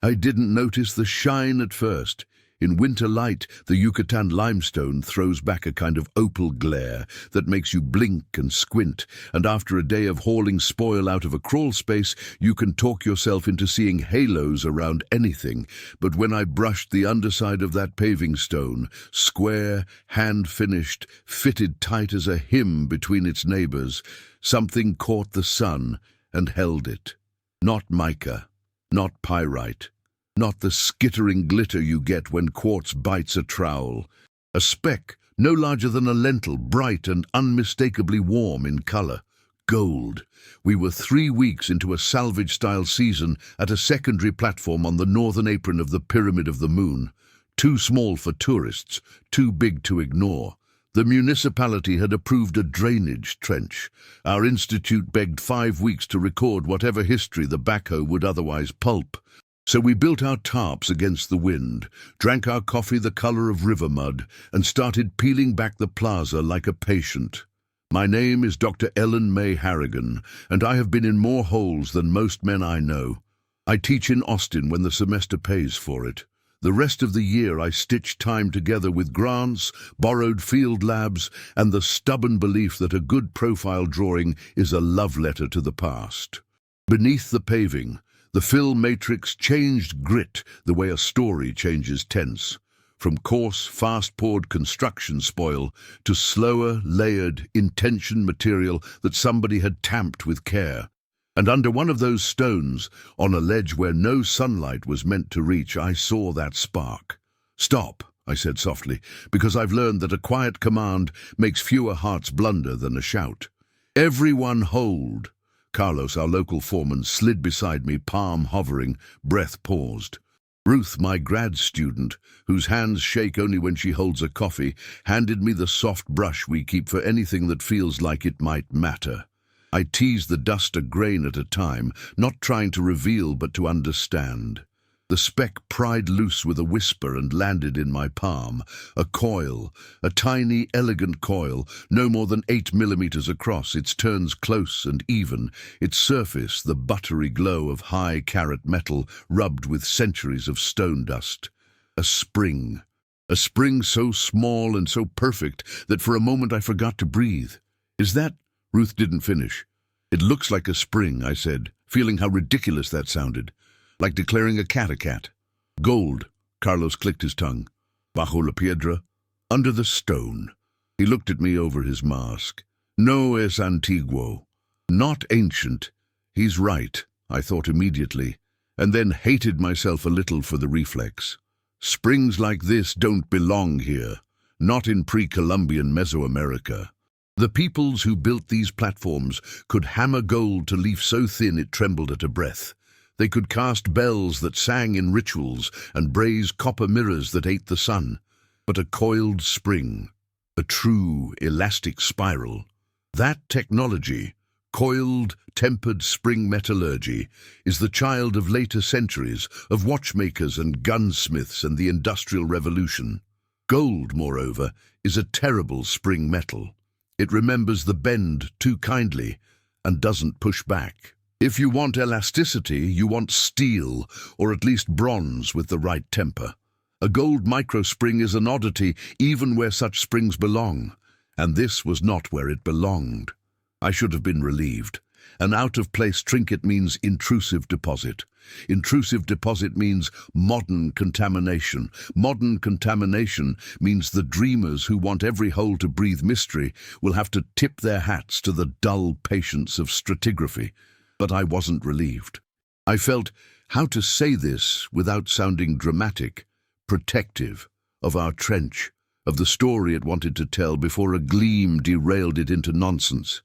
I didn't notice the shine at first. In winter light, the Yucatan limestone throws back a kind of opal glare that makes you blink and squint, and after a day of hauling spoil out of a crawl space, you can talk yourself into seeing halos around anything. But when I brushed the underside of that paving stone, square, hand-finished, fitted tight as a hymn between its neighbors, something caught the sun and held it. Not mica, not pyrite, not the skittering glitter you get when quartz bites a trowel. A speck, no larger than a lentil, bright and unmistakably warm in color. Gold. We were 3 weeks into a salvage-style season at a secondary platform on the northern apron of the Pyramid of the Moon. Too small for tourists, too big to ignore. The municipality had approved a drainage trench. Our institute begged 5 weeks to record whatever history the backhoe would otherwise pulp. So we built our tarps against the wind, drank our coffee the color of river mud, and started peeling back the plaza like a patient. My name is Dr. Ellen May Harrigan, and I have been in more holes than most men I know. I teach in Austin when the semester pays for it. The rest of the year I stitch time together with grants, borrowed field labs, and the stubborn belief that a good profile drawing is a love letter to the past. Beneath the paving, the fill matrix changed grit the way a story changes tense, from coarse, fast-poured construction spoil to slower, layered, intention material that somebody had tamped with care. And under one of those stones, on a ledge where no sunlight was meant to reach, I saw that spark. "Stop," I said softly, because I've learned that a quiet command makes fewer hearts blunder than a shout. "Everyone hold." Carlos, our local foreman, slid beside me, palm hovering, breath paused. Ruth, my grad student, whose hands shake only when she holds a coffee, handed me the soft brush we keep for anything that feels like it might matter. I teased the dust a grain at a time, not trying to reveal but to understand. The speck pried loose with a whisper and landed in my palm. A coil, a tiny, elegant coil, no more than 8 millimeters across, its turns close and even, its surface the buttery glow of high-carat metal rubbed with centuries of stone dust. A spring so small and so perfect that for a moment I forgot to breathe. "Is that—" Ruth didn't finish. "It looks like a spring," I said, feeling how ridiculous that sounded. Like declaring a cat a cat. "Gold," Carlos clicked his tongue. "Bajo la piedra." "Under the stone." He looked at me over his mask. "No es antiguo." Not ancient. He's right, I thought immediately, and then hated myself a little for the reflex. Springs like this don't belong here, not in pre-Columbian Mesoamerica. The peoples who built these platforms could hammer gold to leaf so thin it trembled at a breath. They could cast bells that sang in rituals and braze copper mirrors that ate the sun. But a coiled spring, a true elastic spiral, that technology, coiled, tempered spring metallurgy, is the child of later centuries, of watchmakers and gunsmiths and the Industrial Revolution. Gold, moreover, is a terrible spring metal. It remembers the bend too kindly and doesn't push back. If you want elasticity, you want steel, or at least bronze with the right temper. A gold microspring is an oddity even where such springs belong, and this was not where it belonged. I should have been relieved. An out-of-place trinket means intrusive deposit. Intrusive deposit means modern contamination. Modern contamination means the dreamers who want every hole to breathe mystery will have to tip their hats to the dull patience of stratigraphy. But I wasn't relieved. I felt how to say this without sounding dramatic, protective of our trench, of the story it wanted to tell before a gleam derailed it into nonsense.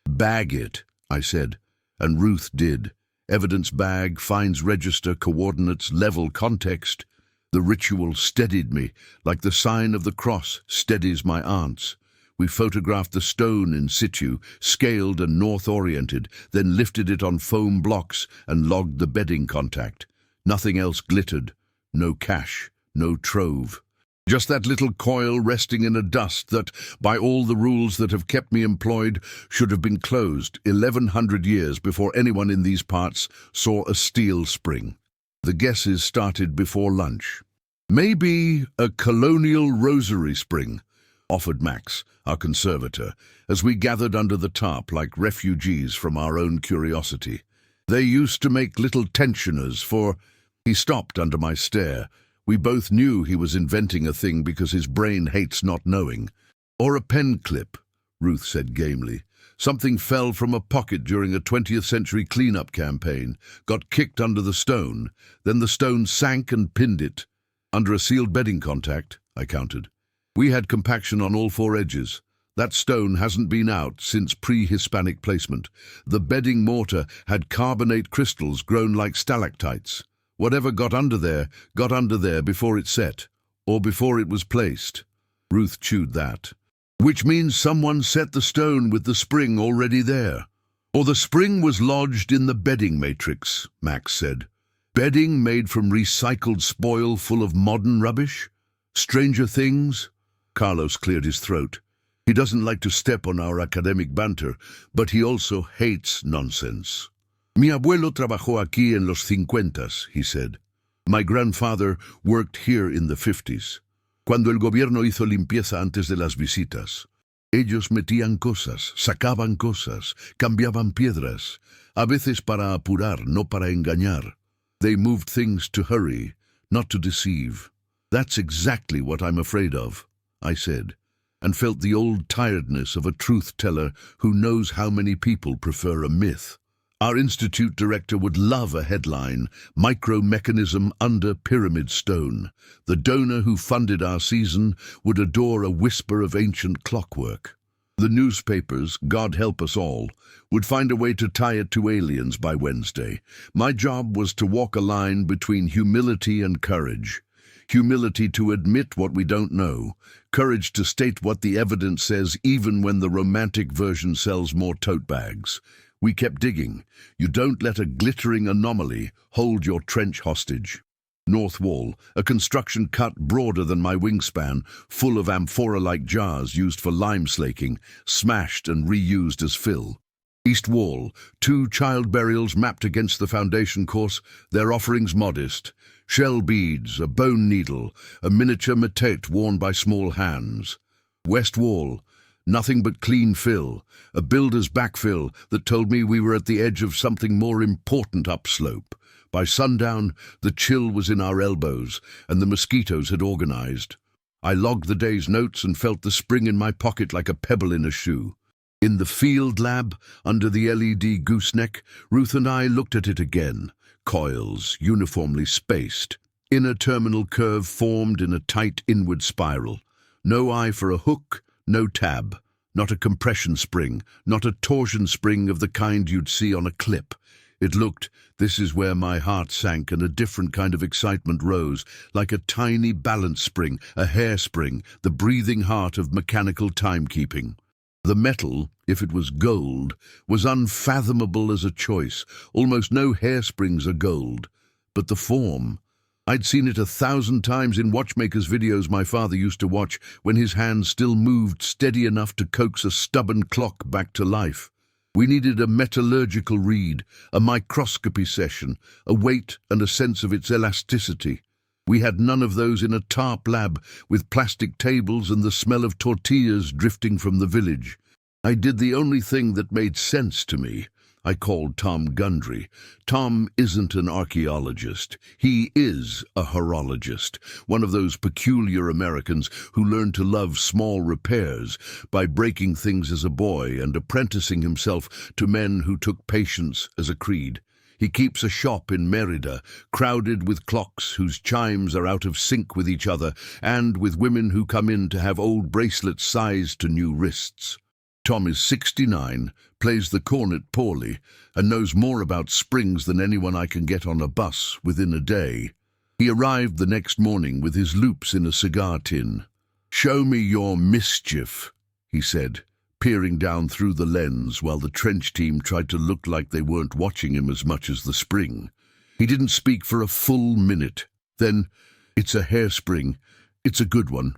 "Bag it," I said, and Ruth did. Evidence bag, finds register, coordinates, level, context. The ritual steadied me, like the sign of the cross steadies my aunts. We photographed the stone in situ, scaled and north-oriented, then lifted it on foam blocks and logged the bedding contact. Nothing else glittered. No cache, no trove. Just that little coil resting in a dust that, by all the rules that have kept me employed, should have been closed 1100 years before anyone in these parts saw a steel spring. The guesses started before lunch. "Maybe a colonial rosary spring," offered Max, our conservator, as we gathered under the tarp like refugees from our own curiosity. "They used to make little tensioners for—" He stopped under my stare. We both knew he was inventing a thing because his brain hates not knowing. "Or a pen clip," Ruth said gamely. "Something fell from a pocket during a 20th century cleanup campaign, got kicked under the stone, then the stone sank and pinned it. Under a sealed bedding contact," I counted. "We had compaction on all four edges. That stone hasn't been out since pre-Hispanic placement. The bedding mortar had carbonate crystals grown like stalactites. Whatever got under there before it set, or before it was placed." Ruth chewed that. "Which means someone set the stone with the spring already there. Or the spring was lodged in the bedding matrix," Max said. "Bedding made from recycled spoil full of modern rubbish? Stranger things?" Carlos cleared his throat. He doesn't like to step on our academic banter, but he also hates nonsense. "Mi abuelo trabajó aquí en los 50s, he said. "My grandfather worked here in the 50s. Cuando el gobierno hizo limpieza antes de las visitas. Ellos metían cosas, sacaban cosas, cambiaban piedras, a veces para apurar, no para engañar. They moved things to hurry, not to deceive." "That's exactly what I'm afraid of," I said, and felt the old tiredness of a truth-teller who knows how many people prefer a myth. Our institute director would love a headline, "Micro-mechanism under pyramid stone." The donor who funded our season would adore a whisper of ancient clockwork. The newspapers, God help us all, would find a way to tie it to aliens by Wednesday. My job was to walk a line between humility and courage. Humility to admit what we don't know, courage to state what the evidence says even when the romantic version sells more tote bags. We kept digging. You don't let a glittering anomaly hold your trench hostage. North wall, a construction cut broader than my wingspan, full of amphora-like jars used for lime slaking, smashed and reused as fill. East wall, 2 child burials mapped against the foundation course, their offerings modest. Shell beads, a bone needle, a miniature matete worn by small hands. West wall, nothing but clean fill, a builder's backfill that told me we were at the edge of something more important upslope. By sundown, the chill was in our elbows, and the mosquitoes had organized. I logged the day's notes and felt the spring in my pocket like a pebble in a shoe. In the field lab, under the LED gooseneck, Ruth and I looked at it again. Coils, uniformly spaced. Inner terminal curve formed in a tight inward spiral. No eye for a hook, no tab. Not a compression spring, not a torsion spring of the kind you'd see on a clip. It looked, this is where my heart sank and a different kind of excitement rose, like a tiny balance spring, a hairspring, the breathing heart of mechanical timekeeping. The metal, if it was gold, was unfathomable as a choice. Almost no hairsprings are gold. But the form, I'd seen it 1,000 times in watchmakers' videos my father used to watch when his hands still moved steady enough to coax a stubborn clock back to life. We needed a metallurgical read, a microscopy session, a weight and a sense of its elasticity. We had none of those in a tarp lab with plastic tables and the smell of tortillas drifting from the village. I did the only thing that made sense to me. I called Tom Gundry. Tom isn't an archaeologist. He is a horologist, one of those peculiar Americans who learned to love small repairs by breaking things as a boy and apprenticing himself to men who took patience as a creed. He keeps a shop in Merida, crowded with clocks whose chimes are out of sync with each other and with women who come in to have old bracelets sized to new wrists. Tom is 69, plays the cornet poorly, and knows more about springs than anyone I can get on a bus within a day. He arrived the next morning with his loops in a cigar tin. "Show me your mischief," he said, peering down through the lens while the trench team tried to look like they weren't watching him as much as the spring. He didn't speak for a full minute. Then, "It's a hairspring. It's a good one.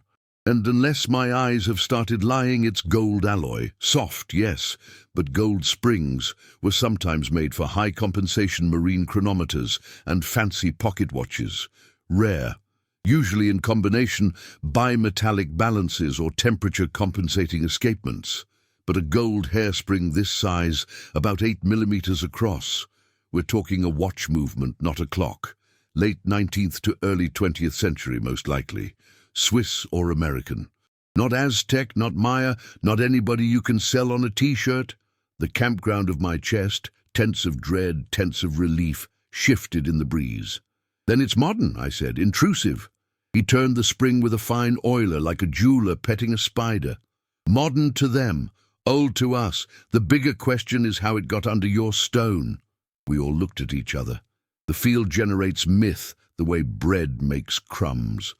And unless my eyes have started lying, it's gold alloy. Soft, yes, but gold springs were sometimes made for high-compensation marine chronometers and fancy pocket watches. Rare, usually in combination bimetallic balances or temperature-compensating escapements. But a gold hairspring this size, about 8 millimeters across. We're talking a watch movement, not a clock. Late 19th to early 20th century, most likely. Swiss or American. Not Aztec, not Maya, not anybody you can sell on a T-shirt. The campground of my chest, tense of dread, tense of relief, shifted in the breeze. Then it's modern, I said, intrusive. He turned the spring with a fine oiler like a jeweler petting a spider. Modern to them, old to us. The bigger question is how it got under your stone. We all looked at each other. The field generates myth the way bread makes crumbs.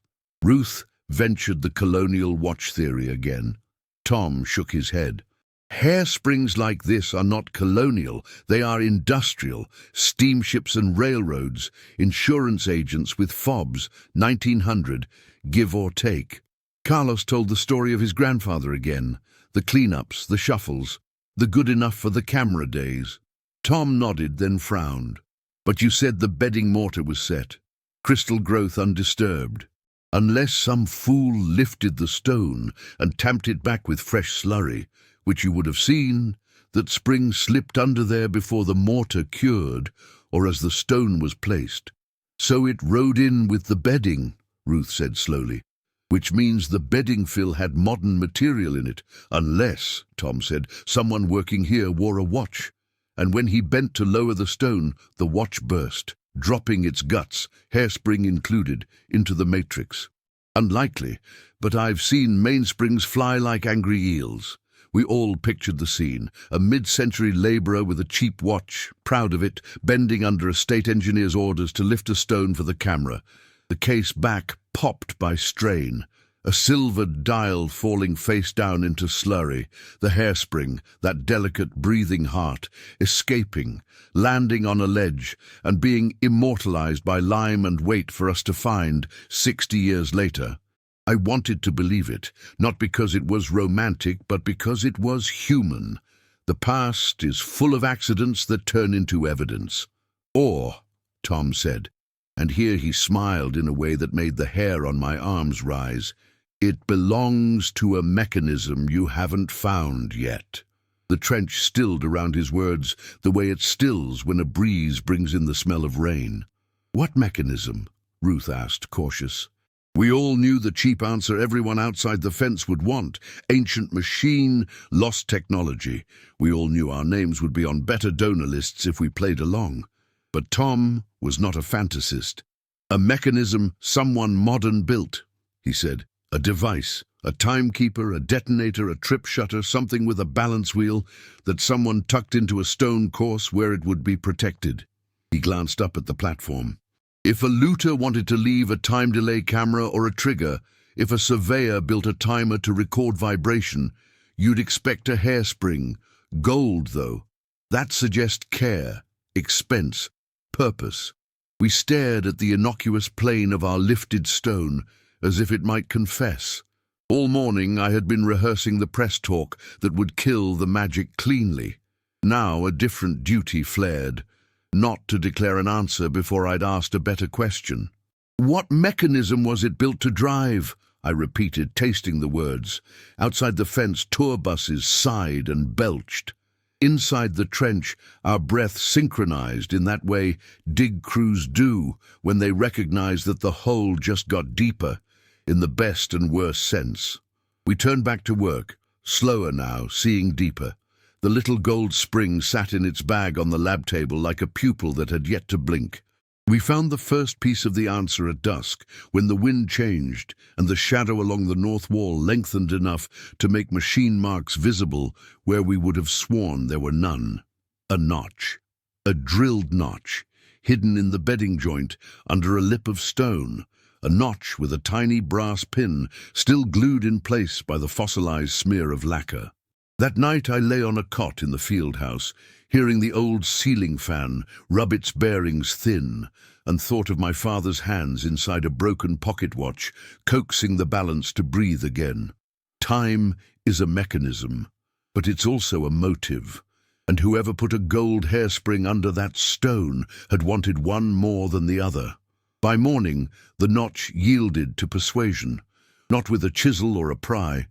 Ruth ventured the colonial watch theory again. Tom shook his head. Hairsprings like this are not colonial, they are industrial. Steamships and railroads, insurance agents with fobs, 1900, give or take. Carlos told the story of his grandfather again. The cleanups, the shuffles, the good enough for the camera days. Tom nodded, then frowned. But you said the bedding mortar was set. Crystal growth undisturbed. Unless some fool lifted the stone and tamped it back with fresh slurry, which you would have seen, that spring slipped under there before the mortar cured, or as the stone was placed. So it rode in with the bedding, Ruth said slowly, which means the bedding fill had modern material in it, unless, Tom said, someone working here wore a watch. And when he bent to lower the stone, the watch burst, dropping its guts, hairspring included, into the matrix. Unlikely, but I've seen mainsprings fly like angry eels. We all pictured the scene, a mid-century labourer with a cheap watch, proud of it, bending under a state engineer's orders to lift a stone for the camera. The case back popped by strain, a silvered dial falling face down into slurry, the hairspring, that delicate breathing heart, escaping, landing on a ledge, and being immortalized by lime and weight for us to find 60 years later. I wanted to believe it, not because it was romantic, but because it was human. The past is full of accidents that turn into evidence. Or, Tom said, and here he smiled in a way that made the hair on my arms rise, it belongs to a mechanism you haven't found yet. The trench stilled around his words, the way it stills when a breeze brings in the smell of rain. What mechanism? Ruth asked, cautious. We all knew the cheap answer everyone outside the fence would want. Ancient machine, lost technology. We all knew our names would be on better donor lists if we played along. But Tom was not a fantasist. A mechanism someone modern built, he said. A device, a timekeeper, a detonator, a trip shutter, something with a balance wheel that someone tucked into a stone course where it would be protected. He glanced up at the platform. If a looter wanted to leave a time delay camera or a trigger, if a surveyor built a timer to record vibration, you'd expect a hairspring. Gold, though. That suggests care, expense, purpose. We stared at the innocuous plane of our lifted stone, as if it might confess. All morning I had been rehearsing the press talk that would kill the magic cleanly. Now a different duty flared, not to declare an answer before I'd asked a better question. What mechanism was it built to drive? I repeated, tasting the words. Outside the fence, tour buses sighed and belched. Inside the trench, our breath synchronized in that way dig crews do when they recognize that the hole just got deeper, in the best and worst sense. We turned back to work, slower now, seeing deeper. The little gold spring sat in its bag on the lab table like a pupil that had yet to blink. We found the first piece of the answer at dusk, when the wind changed and the shadow along the north wall lengthened enough to make machine marks visible where we would have sworn there were none. A notch, a drilled notch, hidden in the bedding joint under a lip of stone, a notch with a tiny brass pin still glued in place by the fossilized smear of lacquer. That night I lay on a cot in the field house, hearing the old ceiling fan rub its bearings thin, and thought of my father's hands inside a broken pocket watch, coaxing the balance to breathe again. Time is a mechanism, but it's also a motive, and whoever put a gold hairspring under that stone had wanted one more than the other. By morning, the notch yielded to persuasion, not with a chisel or a pry,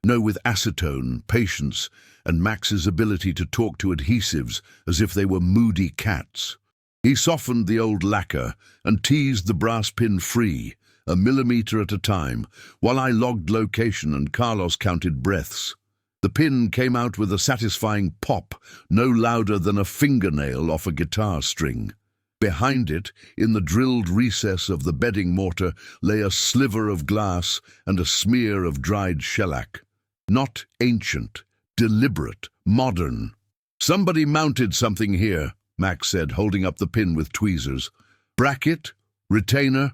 no, with acetone, patience, and Max's ability to talk to adhesives as if they were moody cats. He softened the old lacquer and teased the brass pin free, a millimeter at a time, while I logged location and Carlos counted breaths. The pin came out with a satisfying pop, no louder than a fingernail off a guitar string. Behind it, in the drilled recess of the bedding mortar, lay a sliver of glass and a smear of dried shellac. Not ancient, deliberate, modern. "Somebody mounted something here," Max said, holding up the pin with tweezers. "Bracket? Retainer?"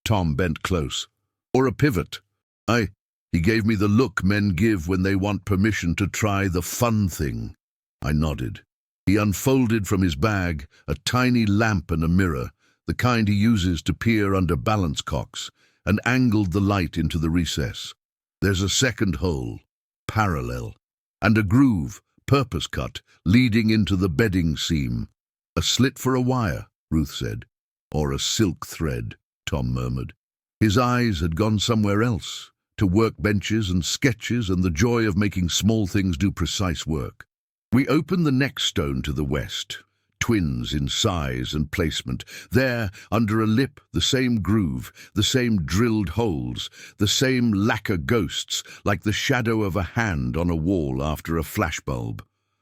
Tom bent close. "Or a pivot?" He gave me the look men give when they want permission to try the fun thing. I nodded. He unfolded from his bag a tiny lamp and a mirror, the kind he uses to peer under balance cocks, and angled the light into the recess. "There's a second hole, parallel, and a groove, purpose cut, leading into the bedding seam." "A slit for a wire," Ruth said. "Or a silk thread," Tom murmured. His eyes had gone somewhere else, to workbenches and sketches and the joy of making small things do precise work. We opened the next stone to the west, twins in size and placement. There, under a lip, the same groove, the same drilled holes, the same lacquer ghosts, like the shadow of a hand on a wall after a flashbulb.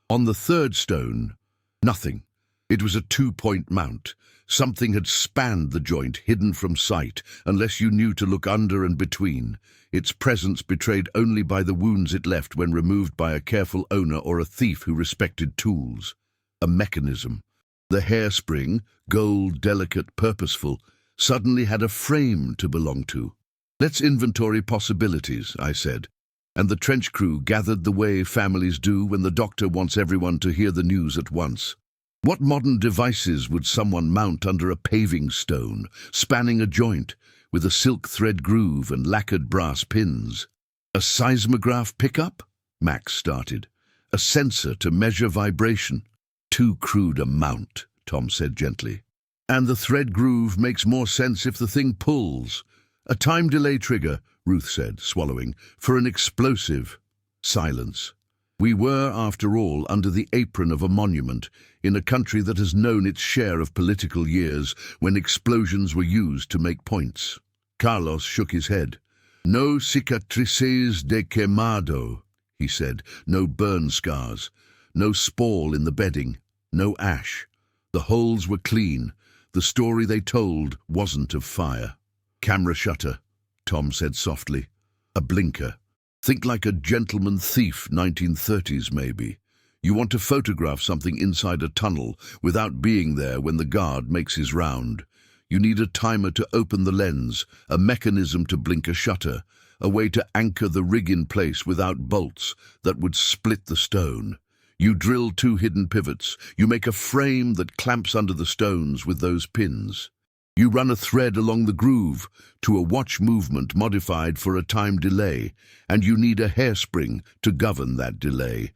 On the third stone, nothing. It was a two-point mount. Something had spanned the joint, hidden from sight, unless you knew to look under and between, its presence betrayed only by the wounds it left when removed by a careful owner or a thief who respected tools. A mechanism. The hairspring, gold, delicate, purposeful, suddenly had a frame to belong to. "Let's inventory possibilities," I said, and the trench crew gathered the way families do when the doctor wants everyone to hear the news at once. What modern devices would someone mount under a paving stone, spanning a joint, with a silk thread groove and lacquered brass pins? "A seismograph pickup?" Max started. "A sensor to measure vibration?" "Too crude a mount," Tom said gently. "And the thread groove makes more sense if the thing pulls." "A time delay trigger," Ruth said, swallowing, "for an explosive." Silence. We were, after all, under the apron of a monument, in a country that has known its share of political years when explosions were used to make points. Carlos shook his head. "No cicatrices de quemado," he said. "No burn scars. No spall in the bedding. No ash. The holes were clean. The story they told wasn't of fire." "Camera shutter," Tom said softly. "A blinker. Think like a gentleman thief, 1930s maybe. You want to photograph something inside a tunnel without being there when the guard makes his round. You need a timer to open the lens, a mechanism to blink a shutter, a way to anchor the rig in place without bolts that would split the stone. You drill 2 hidden pivots. You make a frame that clamps under the stones with those pins. You run a thread along the groove to a watch movement modified for a time delay, and you need a hairspring to govern that delay.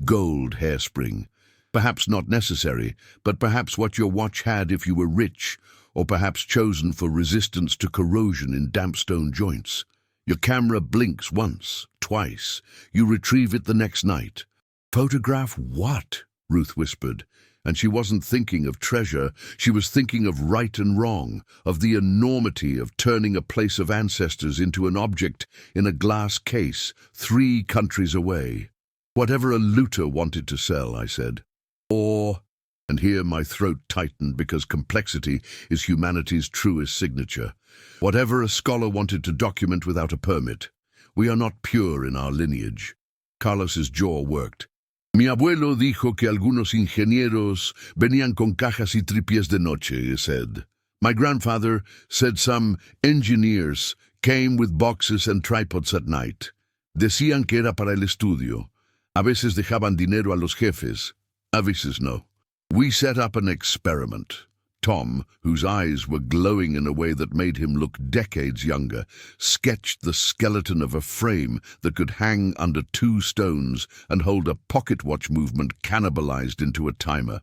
Gold hairspring. Perhaps not necessary, but perhaps what your watch had if you were rich, or perhaps chosen for resistance to corrosion in damp stone joints. Your camera blinks once, twice. You retrieve it the next night. "Photograph what?" Ruth whispered. And she wasn't thinking of treasure, she was thinking of right and wrong, of the enormity of turning a place of ancestors into an object in a glass case 3 countries away. "Whatever a looter wanted to sell," I said. "Or," and here my throat tightened because complexity is humanity's truest signature, "whatever a scholar wanted to document without a permit. We are not pure in our lineage." Carlos's jaw worked. "Mi abuelo dijo que algunos ingenieros venían con cajas y tripiés de noche," he said. "My grandfather said some engineers came with boxes and tripods at night. Decían que era para el estudio. A veces dejaban dinero a los jefes, a veces no. We set up an experiment. Tom, whose eyes were glowing in a way that made him look decades younger, sketched the skeleton of a frame that could hang under 2 stones and hold a pocket watch movement cannibalized into a timer.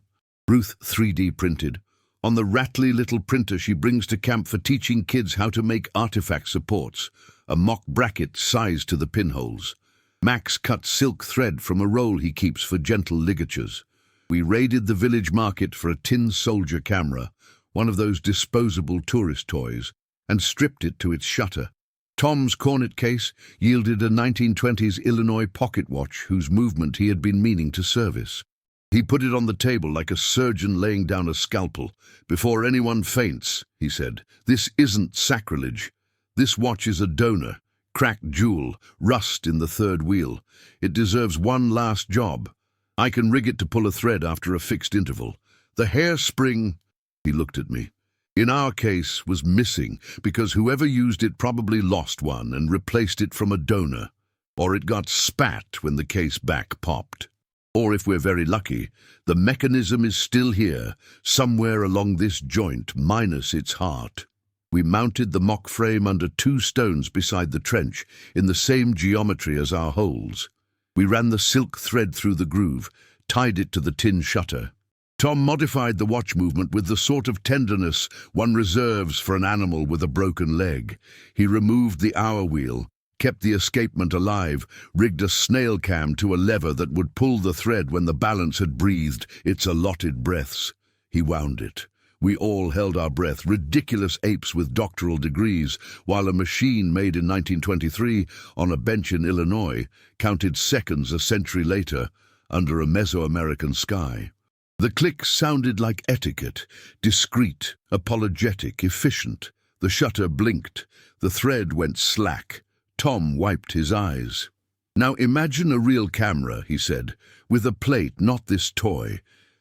Ruth 3D printed. On the rattly little printer she brings to camp for teaching kids how to make artifact supports, a mock bracket sized to the pinholes. Max cut silk thread from a roll he keeps for gentle ligatures. We raided the village market for a tin soldier camera, one of those disposable tourist toys, and stripped it to its shutter. Tom's cornet case yielded a 1920s Illinois pocket watch whose movement he had been meaning to service. He put it on the table like a surgeon laying down a scalpel. "Before anyone faints," he said, "this isn't sacrilege. This watch is a donor, cracked jewel, rust in the 3rd wheel. It deserves one last job. I can rig it to pull a thread after a fixed interval. The hairspring," he looked at me, "in our case was missing because whoever used it probably lost one and replaced it from a donor. Or it got spat when the case back popped. Or if we're very lucky, the mechanism is still here, somewhere along this joint, minus its heart." We mounted the mock frame under 2 stones beside the trench, in the same geometry as our holes. We ran the silk thread through the groove, tied it to the tin shutter. Tom modified the watch movement with the sort of tenderness one reserves for an animal with a broken leg. He removed the hour wheel, kept the escapement alive, rigged a snail cam to a lever that would pull the thread when the balance had breathed its allotted breaths. He wound it. We all held our breath, ridiculous apes with doctoral degrees, while a machine made in 1923 on a bench in Illinois counted seconds a century later under a Mesoamerican sky. The click sounded like etiquette, discreet, apologetic, efficient. The shutter blinked. The thread went slack. Tom wiped his eyes. "Now imagine a real camera," he said, "with a plate, not this toy.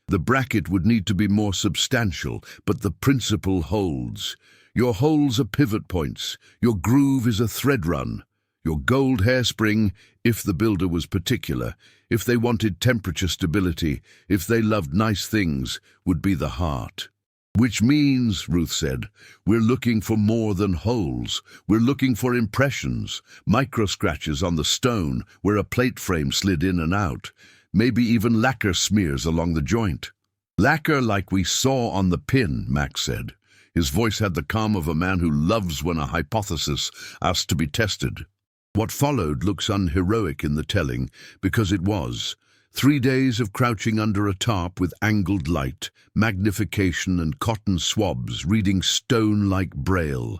The bracket would need to be more substantial, but the principle holds. Your holes are pivot points. Your groove is a thread run. Your gold hairspring, if the builder was particular, if they wanted temperature stability, if they loved nice things, would be the heart." "Which means," Ruth said, "we're looking for more than holes. We're looking for impressions, micro-scratches on the stone where a plate frame slid in and out. Maybe even lacquer smears along the joint." "Lacquer like we saw on the pin," Max said. His voice had the calm of a man who loves when a hypothesis asks to be tested. What followed looks unheroic in the telling, because it was. 3 days of crouching under a tarp with angled light, magnification and cotton swabs reading stone like braille.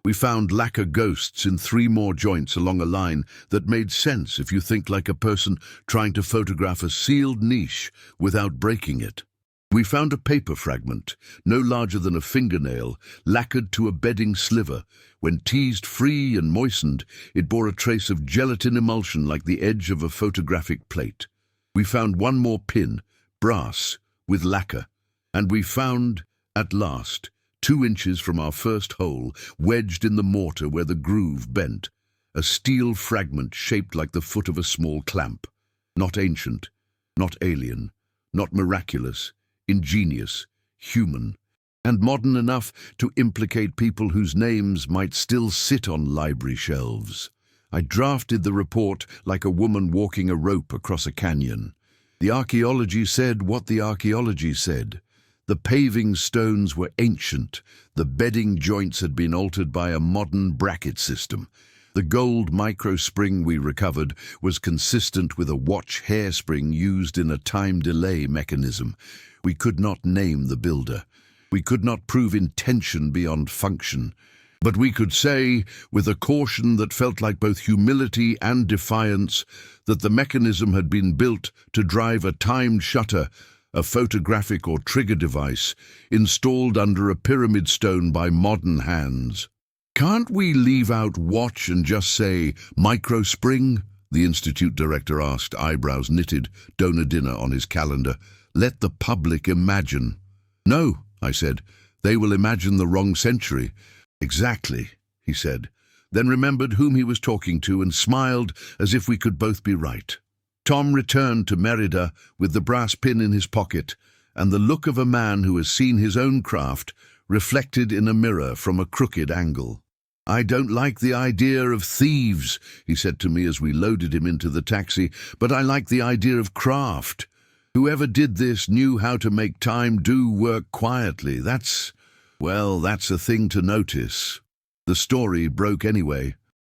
We found lacquer ghosts in 3 more joints along a line that made sense if you think like a person trying to photograph a sealed niche without breaking it. We found a paper fragment, no larger than a fingernail, lacquered to a bedding sliver. When teased free and moistened, it bore a trace of gelatin emulsion like the edge of a photographic plate. We found 1 more pin, brass, with lacquer. And we found, at last, 2 inches from our first hole, wedged in the mortar where the groove bent, a steel fragment shaped like the foot of a small clamp. Not ancient, not alien, not miraculous, ingenious, human, and modern enough to implicate people whose names might still sit on library shelves. I drafted the report like a woman walking a rope across a canyon. The archaeology said what the archaeology said. The paving stones were ancient. The bedding joints had been altered by a modern bracket system. The gold microspring we recovered was consistent with a watch hairspring used in a time delay mechanism. We could not name the builder. We could not prove intention beyond function. But we could say, with a caution that felt like both humility and defiance, that the mechanism had been built to drive a timed shutter, a photographic or trigger device, installed under a pyramid stone by modern hands. "Can't we leave out watch and just say microspring?" the Institute director asked, eyebrows knitted, donor dinner on his calendar. "Let the public imagine." "No," I said, "they will imagine the wrong century." "Exactly," he said, then remembered whom he was talking to and smiled as if we could both be right. Tom returned to Merida with the brass pin in his pocket and the look of a man who has seen his own craft reflected in a mirror from a crooked angle. "I don't like the idea of thieves," he said to me as we loaded him into the taxi, "but I like the idea of craft. Whoever did this knew how to make time do work quietly. That's a thing to notice." The story broke anyway.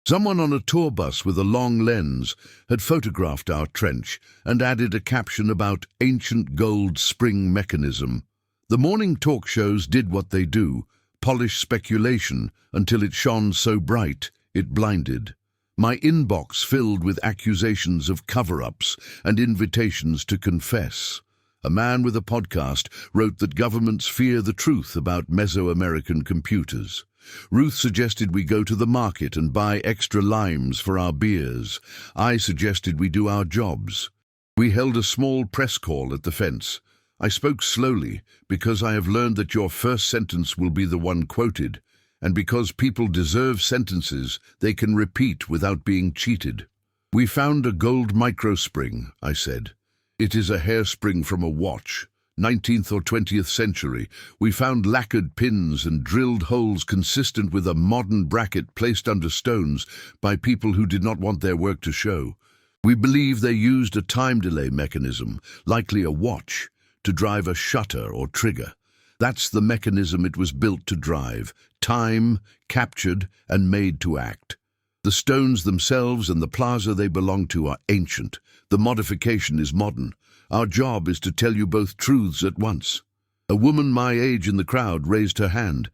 Someone on a tour bus with a long lens had photographed our trench and added a caption about ancient gold spring mechanism. The morning talk shows did what they do, polish speculation until it shone so bright it blinded. My inbox filled with accusations of cover-ups and invitations to confess. A man with a podcast wrote that governments fear the truth about Mesoamerican computers. Ruth suggested we go to the market and buy extra limes for our beers. I suggested we do our jobs. We held a small press call at the fence. I spoke slowly because I have learned that your first sentence will be the one quoted, and because people deserve sentences they can repeat without being cheated. "We found a gold microspring," I said. "It is a hairspring from a watch. 19th or 20th century. We found lacquered pins and drilled holes consistent with a modern bracket placed under stones by people who did not want their work to show. We believe they used a time delay mechanism, likely a watch, to drive a shutter or trigger. That's the mechanism it was built to drive, time, captured and made to act. The stones themselves and the plaza they belong to are ancient. The modification is modern. Our job is to tell you both truths at once." A woman my age in the crowd raised her hand.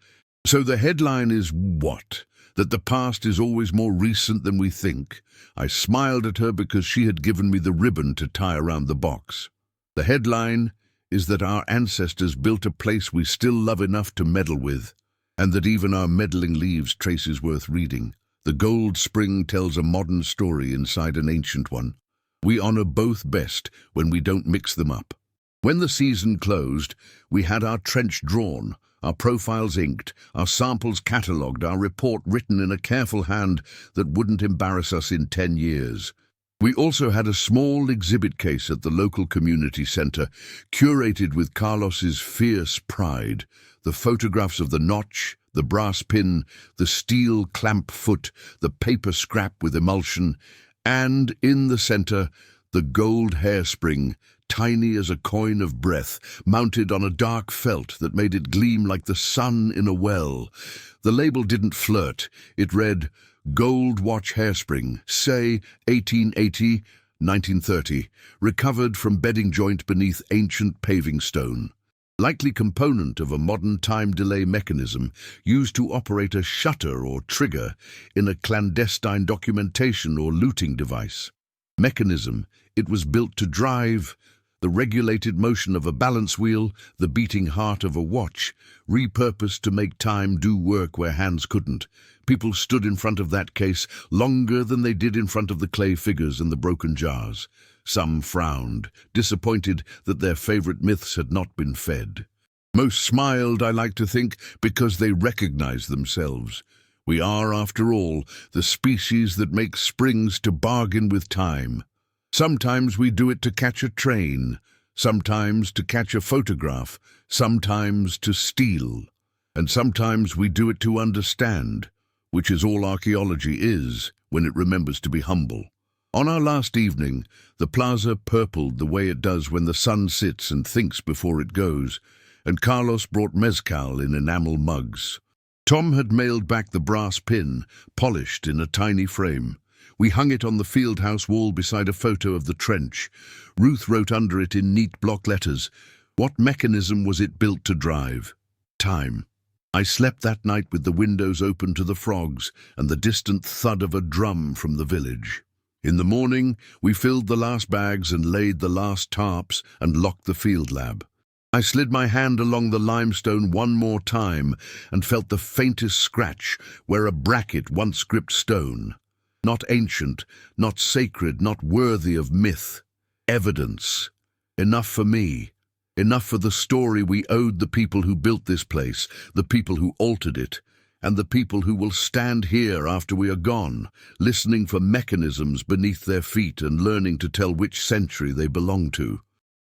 "So the headline is what? That the past is always more recent than we think?" I smiled at her because she had given me the ribbon to tie around the box. "The headline is that our ancestors built a place we still love enough to meddle with, and that even our meddling leaves traces worth reading. The gold spring tells a modern story inside an ancient one. We honor both best when we don't mix them up." When the season closed, we had our trench drawn, our profiles inked, our samples catalogued, our report written in a careful hand that wouldn't embarrass us in 10 years. We also had a small exhibit case at the local community center, curated with Carlos's fierce pride, the photographs of the notch, the brass pin, the steel clamp foot, the paper scrap with emulsion, and, in the center, the gold hairspring, tiny as a coin of breath, mounted on a dark felt that made it gleam like the sun in a well. The label didn't flirt. It read, "Gold Watch Hairspring, say 1880, 1930, recovered from bedding joint beneath ancient paving stone. Likely component of a modern time delay mechanism used to operate a shutter or trigger in a clandestine documentation or looting device. Mechanism, it was built to drive the regulated motion of a balance wheel, the beating heart of a watch, repurposed to make time do work where hands couldn't. People stood in front of that case longer than they did in front of the clay figures and the broken jars. Some frowned, disappointed that their favorite myths had not been fed. Most smiled, I like to think, because they recognized themselves. We are, after all, the species that makes springs to bargain with time. Sometimes we do it to catch a train, sometimes to catch a photograph, sometimes to steal, and sometimes we do it to understand, which is all archaeology is when it remembers to be humble. On our last evening, the plaza purpled the way it does when the sun sits and thinks before it goes, and Carlos brought mezcal in enamel mugs. Tom had mailed back the brass pin, polished in a tiny frame. We hung it on the fieldhouse wall beside a photo of the trench. Ruth wrote under it in neat block letters, what mechanism was it built to drive? Time. I slept that night with the windows open to the frogs and the distant thud of a drum from the village. In the morning, we filled the last bags and laid the last tarps and locked the field lab. I slid my hand along the limestone one more time and felt the faintest scratch where a bracket once gripped stone. Not ancient, not sacred, not worthy of myth. Evidence. Enough for me. Enough for the story we owed the people who built this place, the people who altered it, and the people who will stand here after we are gone, listening for mechanisms beneath their feet and learning to tell which century they belong to.